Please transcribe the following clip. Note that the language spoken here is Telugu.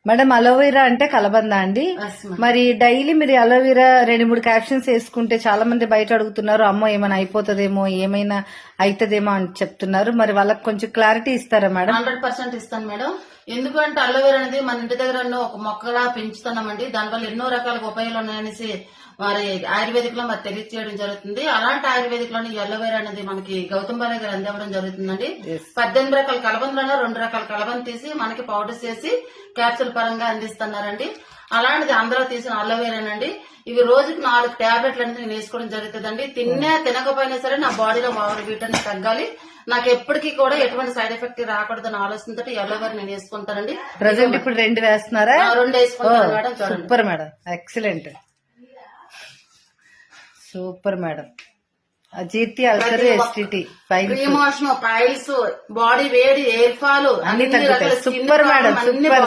మేడం అలోవెరా అంటే కలబంద అండి. మరి డైలీ మీరు అలోవెరా 2-3 క్యాప్షన్స్ వేసుకుంటే చాలా మంది బయట అడుగుతున్నారు, అమ్మో ఏమైనా అయిపోతుందేమో ఏమైనా అవుతుందేమో అని చెప్తున్నారు. మరి వాళ్ళకి కొంచెం క్లారిటీ ఇస్తారా మేడం? 100% ఇస్తాను మేడం. ఎందుకంటే అలోవెరా అనేది మన ఇంటి దగ్గర ఒక మొక్కలా పెంచుతున్నామండి. దానివల్ల ఎన్నో రకాల ఉపయోగాలు ఉన్నాయనేసి మరి ఆయుర్వేదిక్ లో మరి తెలియజేయడం జరుగుతుంది. అలాంటి ఆయుర్వేదిక్ లోని అలోవెరా అనేది మనకి గౌతమ్ బాలయ్య గారు అందివ్వడం జరుగుతుందండి. 18 రకాల కలబందలో 2 రకాల కలబంద తీసి మనకి పౌడర్ చేసి క్యాప్సూల్ పరంగా అందిస్తున్నారండి. అలాంటిది అందరూ తీసిన అలోవెరానండి. ఇవి రోజుకి 4 టాబ్లెట్లు అనేది నేను వేసుకోవడం జరుగుతుందండి. తినకపోయినా సరే నా బాడీలో ఓవర్ వీటన్ని తగ్గాలి, నాకు ఎప్పటికీ కూడా ఎటువంటి సైడ్ ఎఫెక్ట్ రాకూడదని ఆలోచనతో అలోవెరా నేను వేసుకుంటానండి. ప్రజెంట్ ఇప్పుడు 2 వేస్తున్నారా? 2 వేసుకుంటాను madam. Super madam, excellent, super madam. అజీర్తి, అల్సర్, ఎస్టిటీ, ప్రీమోషన్, పైల్స్, బాడీ వేడి, ఎయిర్ ఫాల్ అన్ని రకాల సూపర్ మేడం, సూపర్.